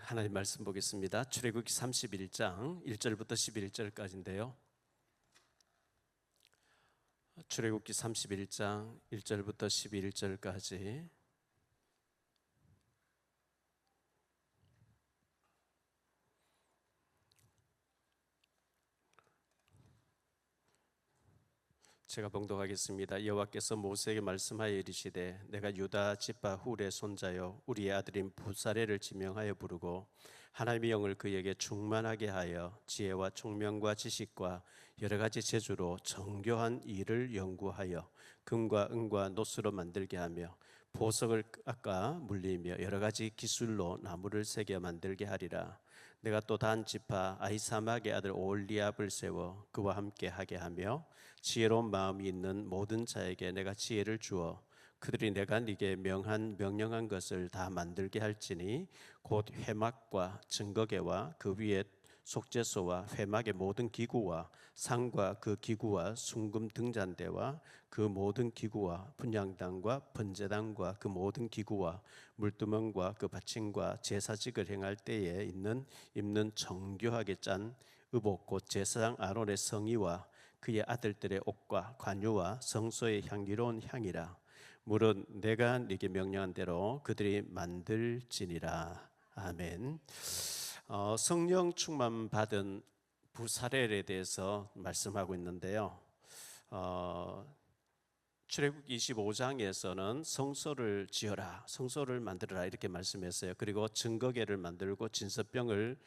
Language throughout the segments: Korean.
하나님 말씀 보겠습니다. 출애굽기 31장 1절부터 11절까지인데요. 출애굽기 31장 1절부터 11절까지 제가 봉독하겠습니다. 여호와께서 모세에게 말씀하여 이르시되 내가 유다 지파 훌의 손자요 우리의 아들인 부사레를 지명하여 부르고 하나님의 영을 그에게 충만하게 하여 지혜와 총명과 지식과 여러 가지 재주로 정교한 일을 연구하여 금과 은과 노스로 만들게 하며 보석을 깎아 물리며 여러 가지 기술로 나무를 새겨 만들게 하리라. 내가 또 단 지파 아히사막의 아들 오홀리압을 세워 그와 함께 하게 하며 지혜로운 마음이 있는 모든 자에게 내가 지혜를 주어 그들이 내가 네게 명령한 것을 다 만들게 할지니 곧 회막과 증거계와 그 위에 속죄소와 회막의 모든 기구와 상과 그 기구와 순금 등잔대와 그 모든 기구와 분향단과 번제단과 그 모든 기구와 물두멍과 그 받침과 제사직을 행할 때에 입는 정교하게 짠 의복 곧 제사장 아론의 성의와 그의 아들들의 옷과 관유와 성소의 향기로운 향이라. 물은 내가 네게 명령한 대로 그들이 만들지니라. 아멘. 성령 충만 받은 부사렐에 대해서 말씀하고 있는데요. 출애굽기 25장에서는 성소를 지어라, 성소를 만들어라 이렇게 말씀했어요. 그리고 증거계를 만들고 진설병을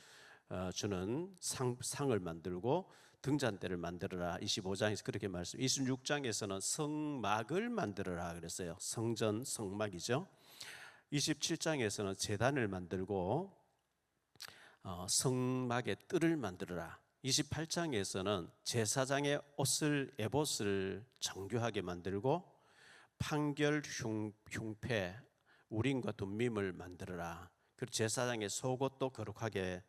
주는 상을 만들고 등잔대를 만들어라 25장에서 그렇게 말씀. 26장에서는 성막을 만들어라 그랬어요. 성전 성막이죠. 27장에서는 제단을 만들고 성막의 뜰을 만들어라. 28장에서는 제사장의 옷을 에봇을 정교하게 만들고 판결 흉패 우림과 둠밈을 만들어라. 그리고 제사장의 속옷도 거룩하게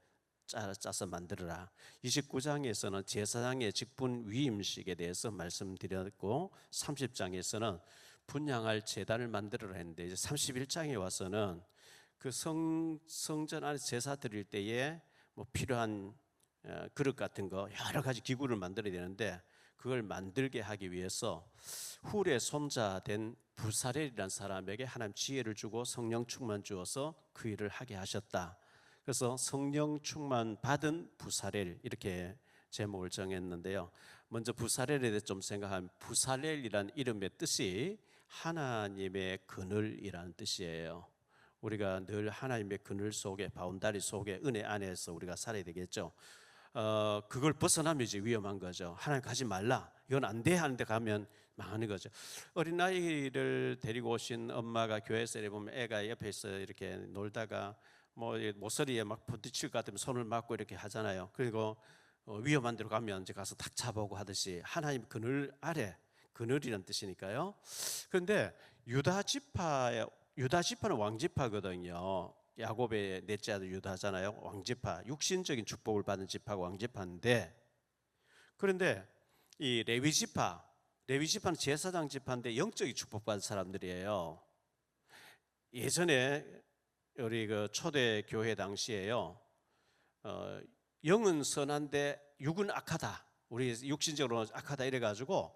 짜서 만들어라. 29장에서는 제사장의 직분 위임식에 대해서 말씀드렸고 30장에서는 분향할 제단을 만들어라 했는데 이제 31장에 와서는 그 성전 안에 제사 드릴 때에 뭐 필요한 그릇 같은 거 여러 가지 기구를 만들어야 되는데 그걸 만들게 하기 위해서 훌의 손자 된 부사렐이라는 사람에게 하나님 지혜를 주고 성령 충만 주어서 그 일을 하게 하셨다. 그래서 성령 충만 받은 부사렐 이렇게 제목을 정했는데요. 먼저 부사렐에 대해 좀 생각하면 부사렐이라는 이름의 뜻이 하나님의 그늘이라는 뜻이에요. 우리가 늘 하나님의 그늘 속에 바운다리 속에 은혜 안에서 우리가 살아야 되겠죠. 그걸 벗어나면 이제 위험한 거죠. 하나님 가지 말라 이건 안 돼 하는데 가면 망하는 거죠. 어린아이를 데리고 오신 엄마가 교회에서 보면 애가 옆에서 이렇게 놀다가 뭐 모서리에 막 부딪힐 것 같으면 손을 맞고 이렇게 하잖아요. 그리고 위험한 데로 가면 이제 가서 탁 잡아오고 하듯이 하나님 그늘 아래, 그늘이라는 뜻이니까요. 그런데 유다 지파는 왕지파거든요. 야곱의 넷째 아들 유다잖아요. 왕지파, 육신적인 축복을 받은 지파가 왕지파인데, 그런데 이 레위지파는 제사장 지파인데 영적인 축복받은 사람들이에요. 예전에 우리 그 초대 교회 당시에요. 영은 선한데 육은 악하다. 우리 육신적으로 악하다 이래가지고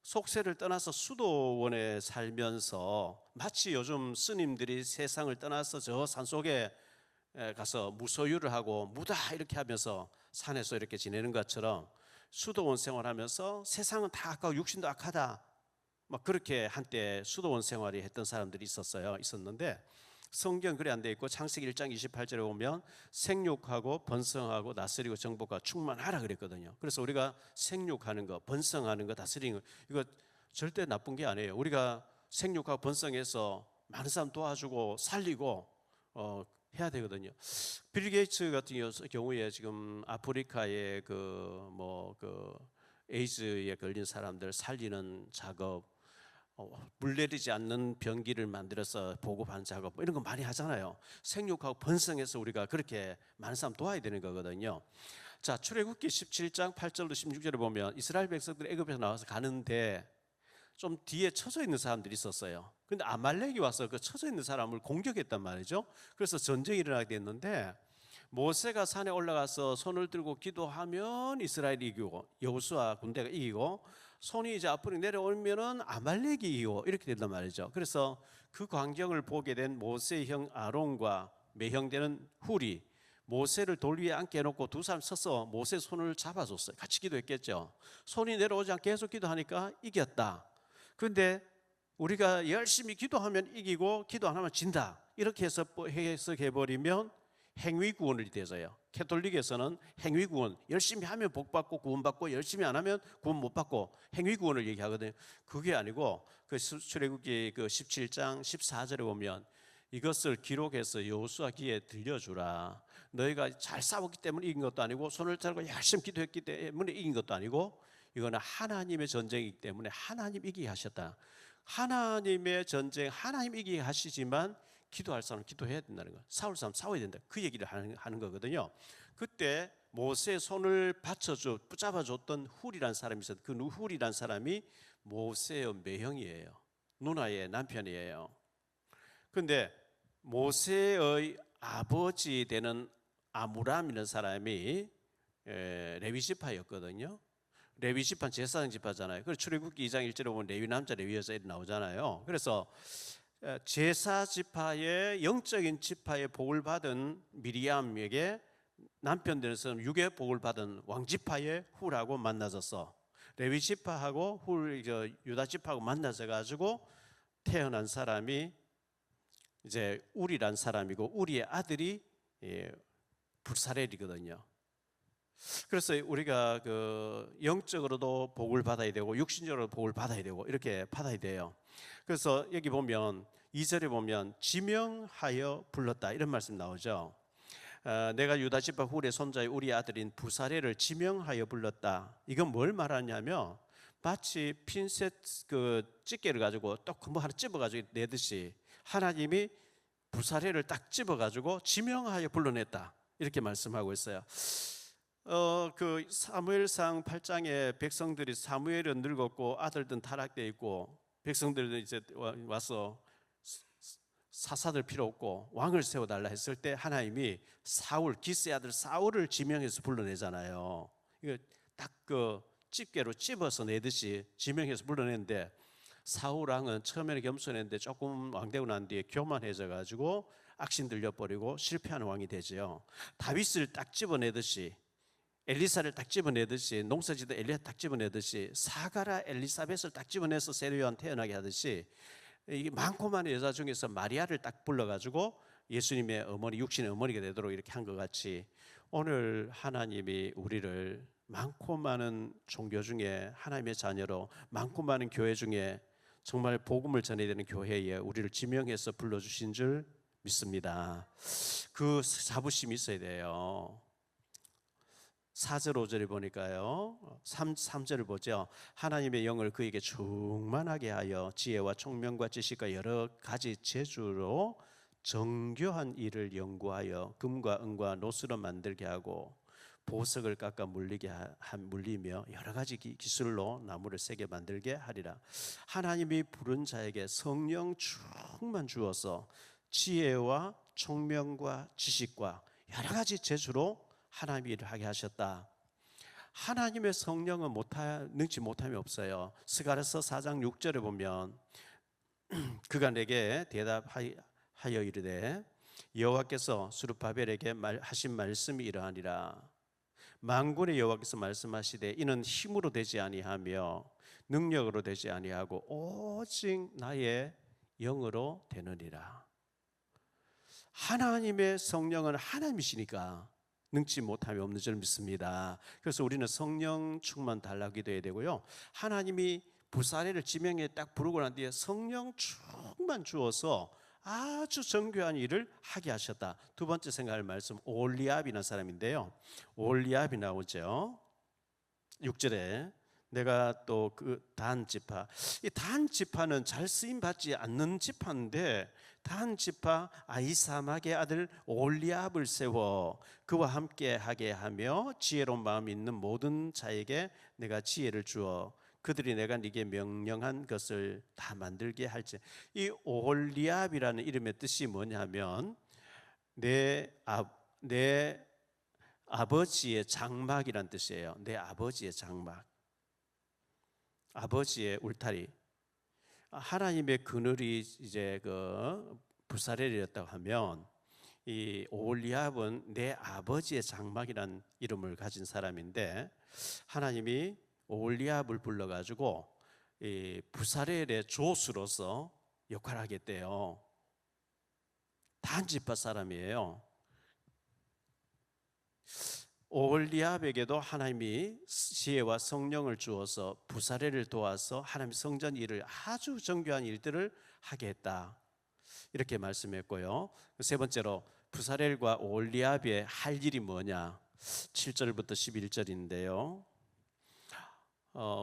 속세를 떠나서 수도원에 살면서 마치 요즘 스님들이 세상을 떠나서 저 산속에 가서 무소유를 하고 무다 이렇게 하면서 산에서 이렇게 지내는 것처럼 수도원 생활하면서 세상은 다 악하고 육신도 악하다. 막 그렇게 한때 수도원 생활이 했던 사람들이 있었는데 성경 그래 안 돼 있고 창세기 1장 28절에 보면 생육하고 번성하고 다스리고 정복하고 충만하라 그랬거든요. 그래서 우리가 생육하는 거, 번성하는 거, 다스리는 거 이거 절대 나쁜 게 아니에요. 우리가 생육하고 번성해서 많은 사람 도와주고 살리고 해야 되거든요. 빌 게이츠 같은 경우에 지금 아프리카의 그 에이즈에 걸린 사람들 살리는 작업, 물 내리지 않는 변기를 만들어서 보급하는 작업 이런 거 많이 하잖아요. 생육하고 번성해서 우리가 그렇게 많은 사람 도와야 되는 거거든요. 자, 출애굽기 17장 8절로 16절에 보면 이스라엘 백성들이 애굽에서 나와서 가는데 좀 뒤에 처져 있는 사람들이 있었어요. 근데 아말렉이 와서 그 처져 있는 사람을 공격했단 말이죠. 그래서 전쟁이 일어나게 됐는데 모세가 산에 올라가서 손을 들고 기도하면 이스라엘이 이기고 여호수아 군대가 이기고, 손이 이제 앞으로 내려오면은 아말렉이 이기고 이렇게 된단 말이죠. 그래서 그 광경을 보게 된 모세의 형 아론과 매형되는 훌이 모세를 돌 위에 앉게 해놓고 두 사람 서서 모세 손을 잡아줬어요. 같이 기도했겠죠. 손이 내려오지 않게 계속 기도하니까 이겼다. 그런데 우리가 열심히 기도하면 이기고 기도 안 하면 진다, 이렇게 해서 해석해버리면 행위구원이 되서요. 캐톨릭에서는 행위구원, 열심히 하면 복받고 구원받고 열심히 안 하면 구원 못 받고 행위구원을 얘기하거든요. 그게 아니고 그 출애굽기 그 17장 14절에 보면 이것을 기록해서 여호수아 귀에 들려주라. 너희가 잘 싸웠기 때문에 이긴 것도 아니고 손을 들고 열심히 기도했기 때문에 이긴 것도 아니고 이거는 하나님의 전쟁이기 때문에 하나님 이기게 하셨다. 하나님의 전쟁, 하나님 이기게 하시지만 기도할 사람은 기도해야 된다는 거, 싸울 사람은 싸워야 된다, 그 얘기를 하는 거거든요. 그때 모세의 손을 붙잡아줬던 훌이라는 사람이 있었는데 그 훌이라는 사람이 모세의 매형이에요. 누나의 남편이에요. 그런데 모세의 아버지 되는 아므람이라는 사람이 레위 지파였거든요. 레위 지파는 제사장 지파잖아요. 그래서 출애굽기 2장 1절에 보면 레위 남자 레위 여자 이렇게 나오잖아요. 그래서 제사 지파의 영적인 지파의 복을 받은 미리암에게 남편 되는 사람 육의 복을 받은 왕 지파의 훌하고 만나졌어. 레위 지파하고 유다 지파하고 만나서 가지고 태어난 사람이 이제 우리란 사람이고 우리의 아들이 불사렐이거든요. 그래서 우리가 그 영적으로도 복을 받아야 되고 육신적으로도 복을 받아야 되고 이렇게 받아야 돼요. 그래서 여기 보면 2절에 보면 지명하여 불렀다 이런 말씀 나오죠. 내가 유다 지파 훌의 손자의 우리 아들인 부사렐을 지명하여 불렀다. 이건 뭘 말하냐면 마치 핀셋 그 집게를 가지고 또 뭐 하나 집어가지고 내듯이 하나님이 부사렐을 딱 집어가지고 지명하여 불러냈다 이렇게 말씀하고 있어요. 그 사무엘상 8장에 백성들이 사무엘은 늙었고 아들들은 타락되어 있고 백성들은 이제 와서 사사들 필요 없고 왕을 세워달라 했을 때 하나님이 사울 기스의 아들 사울을 지명해서 불러내잖아요. 이거 딱 그 집게로 찝어서 내듯이 지명해서 불러내는데 사울 왕은 처음에는 겸손했는데 조금 왕되고 난 뒤에 교만해져 가지고 악신 들려버리고 실패하는 왕이 되죠. 다윗을 딱 집어내듯이 엘리사를 딱 집어내듯이 농사지던 엘리야 딱 집어내듯이 사가라 엘리사벳을 딱 집어내서 세례요한 태어나게 하듯이 이게 많고 많은 여자 중에서 마리아를 딱 불러가지고 예수님의 어머니 육신의 어머니가 되도록 이렇게 한 것 같이 오늘 하나님이 우리를 많고 많은 종교 중에 하나님의 자녀로 많고 많은 교회 중에 정말 복음을 전해야 되는 교회에 우리를 지명해서 불러주신 줄 믿습니다. 그 자부심이 있어야 돼요. 4절 5절을 보니까요 3절을 보죠. 하나님의 영을 그에게 충만하게 하여 지혜와 총명과 지식과 여러 가지 재주로 정교한 일을 연구하여 금과 은과 노스로 만들게 하고 보석을 깎아 물리며 여러 가지 기술로 나무를 세게 만들게 하리라. 하나님이 부른 자에게 성령 충만 주어서 지혜와 총명과 지식과 여러 가지 재주로 하나님이 일을 하게 하셨다. 하나님의 성령은 능치 못함이 없어요. 스가랴서 4장 6절에 보면 그가 내게 대답하여 이르되 여호와께서 스룹바벨에게 하신 말씀이 이러하니라. 만군의 여호와께서 말씀하시되 이는 힘으로 되지 아니하며 능력으로 되지 아니하고 오직 나의 영으로 되느니라. 하나님의 성령은 하나님이시니까 능치 못함이 없는 줄 믿습니다. 그래서 우리는 성령 충만 달라고 기도해야 되고요. 하나님이 부사렐을 지명에 딱 부르고 난 뒤에 성령 충만 주어서 아주 정교한 일을 하게 하셨다. 두 번째 생각할 말씀 올리압이라는 사람인데요. 올리압이 나오죠. 6절에 내가 또 그 단 지파, 이 단 지파는 잘 쓰임 받지 않는 지파인데 단 지파 아히사막의 아들 올리압을 세워 그와 함께 하게 하며 지혜로운 마음이 있는 모든 자에게 내가 지혜를 주어 그들이 내가 네게 명령한 것을 다 만들게 할지. 이 올리압이라는 이름의 뜻이 뭐냐면 내 내 아버지의 장막이란 뜻이에요. 내 아버지의 장막, 아버지의 울타리. 하나님의 그늘이 이제 그 부사렐이었다고 하면, 이 오홀리압은 내 아버지의 장막이란 이름을 가진 사람인데, 하나님이 오홀리압을 불러가지고 이 부사렐의 조수로서 역할을 하겠대요. 단지파 사람이에요. 오홀리압에게도 하나님이 지혜와 성령을 주어서 부사렐을 도와서 하나님 성전 일을, 아주 정교한 일들을 하게 했다, 이렇게 말씀했고요. 세 번째로 부사렐과 오홀리압의 할 일이 뭐냐, 7절부터 11절인데요.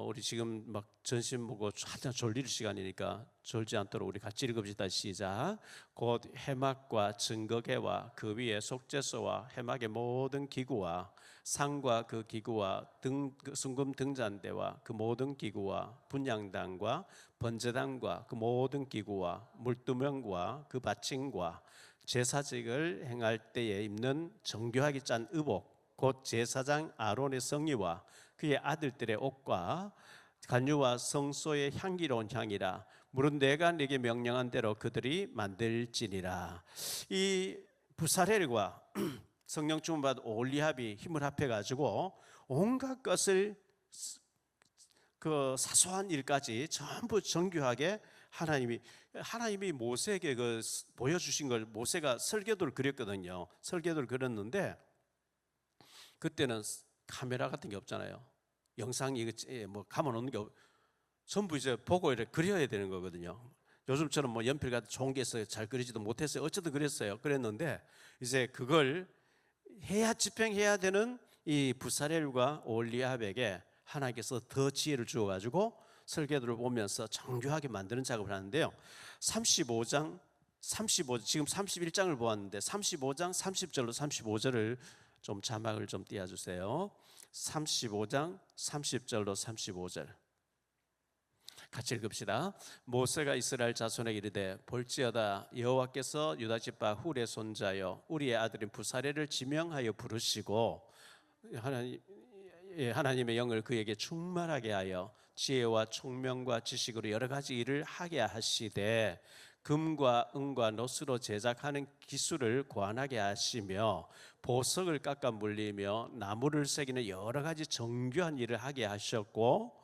우리 지금 막 전신 보고 한참 졸릴 시간이니까 졸지 않도록 우리 같이 읽읍시다. 시작. 곧 해막과 증거계와 그 위에 속죄소와 해막의 모든 기구와 상과 그 기구와 순금 등잔대와 그 모든 기구와 분향단과 번제단과 그 모든 기구와 물두멍과 그 받침과 제사직을 행할 때에 입는 정교하게 짠 의복, 곧 제사장 아론의 성의와 그의 아들들의 옷과 간유와 성소의 향기로운 향이라. 물은 내가 네게 명령한 대로 그들이 만들지니라. 이 부사렐과 성령 충만 받은 오홀리압이 힘을 합해 가지고 온갖 것을, 그 사소한 일까지 전부 정교하게 하나님이 모세에게 그 보여주신 걸, 모세가 설계도를 그렸거든요. 설계도를 그렸는데 그때는 카메라 같은 게 없잖아요. 영상이 뭐 감아놓는 게 전부 이제 보고 이렇게 그려야 되는 거거든요. 요즘처럼 뭐 연필 같은 좋은 게 있어요. 잘 그리지도 못했어요. 어쨌든 그랬는데 이제 그걸 집행해야 되는 이 부사렐과 오홀리압에게 하나님께서 더 지혜를 주어가지고 설계도를 보면서 정교하게 만드는 작업을 하는데요. 35장, 지금 31장을 보았는데 35장 30절로 35절을 좀 자막을 좀 띄워주세요. 35장 30절로 35절 같이 읽읍시다. 모세가 이스라엘 자손에게 이르되 볼지어다 여호와께서 유다 지파 훌의 손자여 우리의 아들인 부사렐을 지명하여 부르시고 하나님의 영을 그에게 충만하게 하여 지혜와 총명과 지식으로 여러 가지 일을 하게 하시되 금과 은과 노스로 제작하는 기술을 고안하게 하시며 보석을 깎아 물리며 나무를 새기는 여러 가지 정교한 일을 하게 하셨고,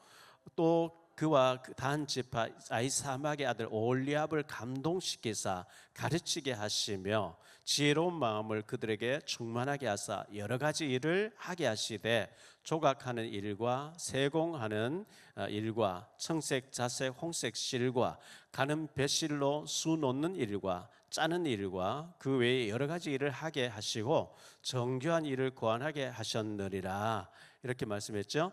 또 그와 단 지파 아이사막의 아들 오홀리압을 감동시키사 가르치게 하시며 지혜로운 마음을 그들에게 충만하게 하사 여러 가지 일을 하게 하시되 조각하는 일과 세공하는 일과 청색, 자색, 홍색 실과 가는 배실로 수 놓는 일과 짜는 일과 그 외에 여러 가지 일을 하게 하시고 정교한 일을 고안하게 하셨느니라, 이렇게 말씀했죠.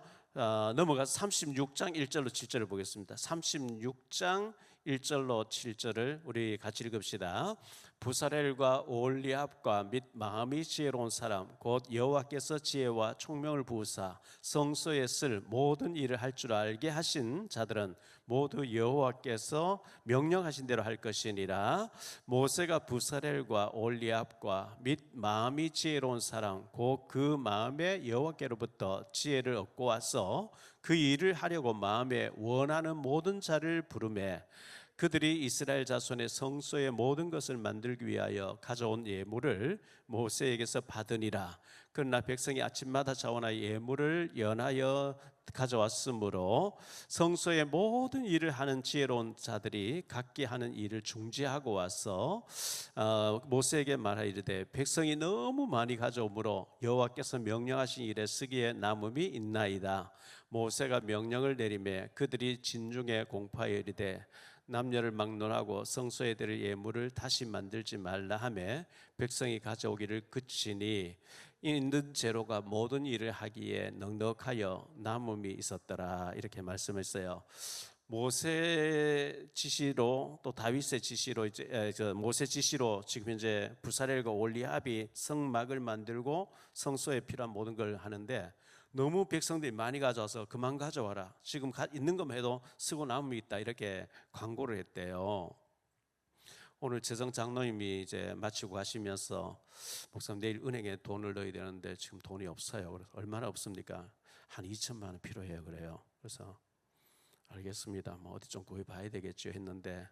넘어가서 36장 1절로 7절을 보겠습니다. 36장 1절로 7절을 우리 같이 읽읍시다. 부사렐과 오홀리압과 및 마음이 지혜로운 사람 곧 여호와께서 지혜와 총명을 부으사 성소에 쓸 모든 일을 할 줄 알게 하신 자들은 모두 여호와께서 명령하신 대로 할 것이니라. 모세가 부사렐과 오홀리압과 및 마음이 지혜로운 사람 곧 그 마음에 여호와께로부터 지혜를 얻고 와서 그 일을 하려고 마음에 원하는 모든 자를 부르매 그들이 이스라엘 자손의 성소의 모든 것을 만들기 위하여 가져온 예물을 모세에게서 받으니라. 그러나 백성이 아침마다 자원하여 예물을 연하여 가져왔으므로 성소의 모든 일을 하는 지혜로운 자들이 각기 하는 일을 중지하고 와서 모세에게 말하이르되 백성이 너무 많이 가져오므로 여호와께서 명령하신 일에 쓰기에 남음이 있나이다. 모세가 명령을 내리매 그들이 진중에 공파하여 이르되 남녀를 막론하고 성소에 드릴 예물을 다시 만들지 말라 하매 백성이 가져오기를 그치니 있는 재료가 모든 일을 하기에 넉넉하여 남음이 있었더라, 이렇게 말씀했어요. 모세 지시로 또 다윗의 지시로 이제 모세 지시로 지금 현재 부사렐과 오홀리압이 성막을 만들고 성소에 필요한 모든 걸 하는데 너무 백성들이 많이 가져와서 그만 가져와라, 지금 있는 것만 해도 쓰고 남음이 있다, 이렇게 광고를 했대요. 오늘 재정 장로님이 이제 마치고 가시면서 목사님 내일 은행에 돈을 넣어야 되는데 지금 돈이 없어요. 그래서 얼마나 없습니까? 한 2천만 원 필요해요. 그래요. 그래서 알겠습니다. 뭐 어디 좀 구해봐야 되겠죠 했는데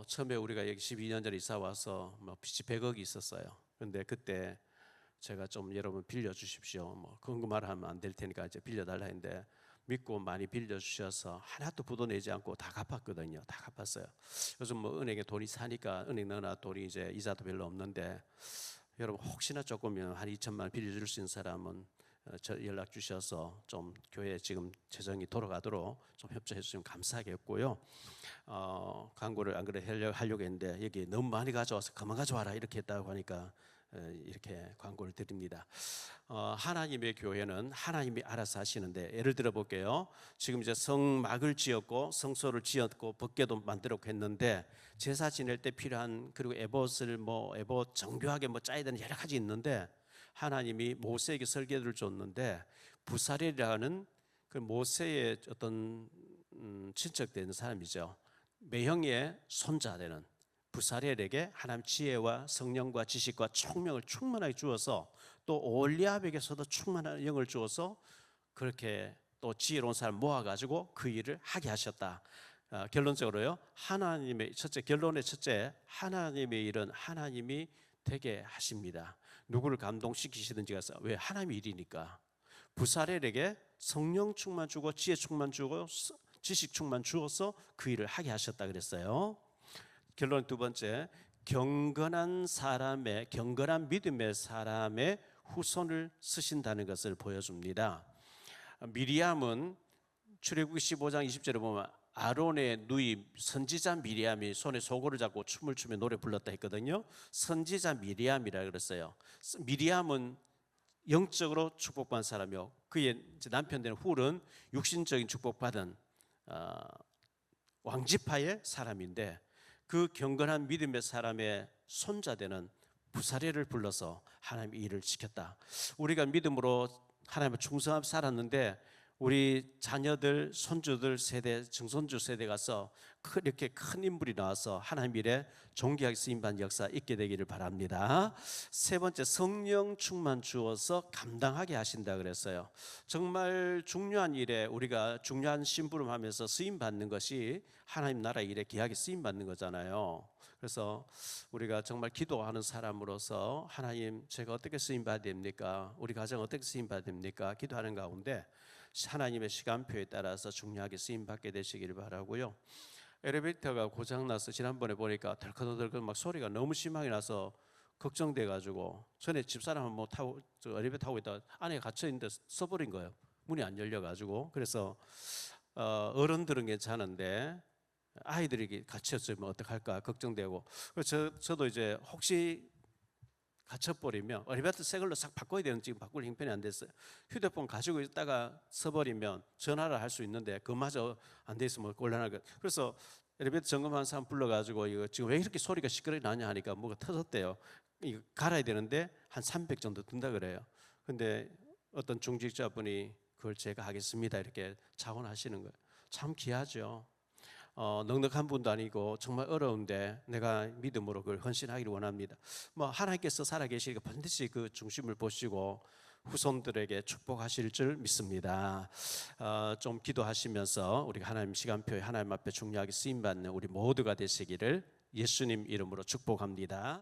처음에 우리가 여기 12년 전에 이사 와서 뭐 빚이 100억이 있었어요. 근데 그때 제가 좀 여러분 빌려주십시오. 뭐 그런 거 말하면 안 될 테니까 이제 빌려달라 했는데 믿고 많이 빌려주셔서 하나도 부도 내지 않고 다 갚았거든요. 다 갚았어요. 요즘 뭐 은행에 돈이 사니까 은행 넣어놔 돈이 이제 이자도 별로 없는데 여러분 혹시나 조금이면 한 2천만 원 빌려줄 수 있는 사람은 저 연락 주셔서 좀 교회 지금 재정이 돌아가도록 좀 협조해 주시면 감사하겠고요. 광고를 안 그래 하려고 했는데 여기 너무 많이 가져와서 그만 가져와라 이렇게 했다고 하니까 이렇게 광고를 드립니다. 하나님의 교회는 하나님이 알아서 하시는데 예를 들어 볼게요. 지금 이제 성막을 지었고 성소를 지었고 법궤도 만들었고 했는데 제사 지낼 때 필요한 그리고 에봇을 뭐 에봇 정교하게 뭐 짜야 되는 여러 가지 있는데 하나님이 모세에게 설계를 줬는데 부사렐이라는 그 모세의 어떤 친척되는 사람이죠. 매형의 손자 되는 부사렐에게 하나님 지혜와 성령과 지식과 총명을 충만하게 주어서 또 올리압에게서도 충만한 영을 주어서 그렇게 또 지혜로운 사람 모아가지고 그 일을 하게 하셨다. 결론적으로요. 하나님의 결론의 첫째 하나님의 일은 하나님이 되게 하십니다. 누구를 감동시키시든지 가서 왜 하나님의 일이니까 부사렐에게 성령 충만 주고 지혜 충만 주고 지식 충만 주어서 그 일을 하게 하셨다 그랬어요. 결론 두 번째, 경건한 믿음의 사람의 후손을 쓰신다는 것을 보여줍니다. 미리암은 출애굽기 15장 20절에 보면 아론의 누이 선지자 미리암이 손에 소고를 잡고 춤을 추며 노래 불렀다 했거든요. 선지자 미리암이라 그랬어요. 미리암은 영적으로 축복받은 사람이요. 그의 남편 되는 훌은 육신적인 축복받은 왕지파의 사람인데 그 경건한 믿음의 사람의 손자되는 부사렐을 불러서 하나님의 일을 지켰다. 우리가 믿음으로 하나님의 충성함 살았는데 우리 자녀들, 손주들 세대, 증손주 세대 가서 이렇게 큰 인물이 나와서 하나님 일에 존귀하게 쓰임받는 역사 있게 되기를 바랍니다. 세 번째, 성령 충만 주어서 감당하게 하신다 그랬어요. 정말 중요한 일에 우리가 중요한 심부름하면서 쓰임받는 것이 하나님 나라 일에 귀하게 쓰임받는 거잖아요. 그래서 우리가 정말 기도하는 사람으로서 하나님 제가 어떻게 쓰임받아야 됩니까? 우리 가정 어떻게 쓰임받아야 됩니까? 기도하는 가운데 하나님의 시간표에 따라서 중요하게 쓰임받게 되시기를 바라고요. 엘리베이터가 고장나서 지난번에 보니까 덜컹덜컹 막 소리가 너무 심하게 나서 걱정돼가지고 전에 집사람 뭐 타고 엘리베이터 타고 있다가 안에 갇혀 있는데 써버린 거예요. 문이 안 열려가지고. 그래서 어른들은 괜찮은데 아이들이 갇혔으면 어떡할까 걱정되고, 저도 이제 혹시 갇혀버리면 엘리베이터 새 걸로 싹 바꿔야 되는 지금 바꿀 형편이 안 됐어요. 휴대폰 가지고 있다가 써버리면 전화를 할 수 있는데 그마저 안 돼 있으면 곤란할 것. 그래서 엘리베이터 점검하는 사람 불러가지고 이거 지금 왜 이렇게 소리가 시끄럽게 나냐 하니까 뭐가 터졌대요. 이거 갈아야 되는데 한 300 정도 든다 그래요. 근데 어떤 중직자분이 그걸 제가 하겠습니다 이렇게 자원하시는 거예요. 참 귀하죠. 넉넉한 분도 아니고 정말 어려운데 내가 믿음으로 그걸 헌신하기를 원합니다. 뭐 하나님께서 살아계시니까 반드시 그 중심을 보시고 후손들에게 축복하실 줄 믿습니다. 좀 기도하시면서 우리가 하나님 시간표에 하나님 앞에 중요하게 쓰임받는 우리 모두가 되시기를 예수님 이름으로 축복합니다.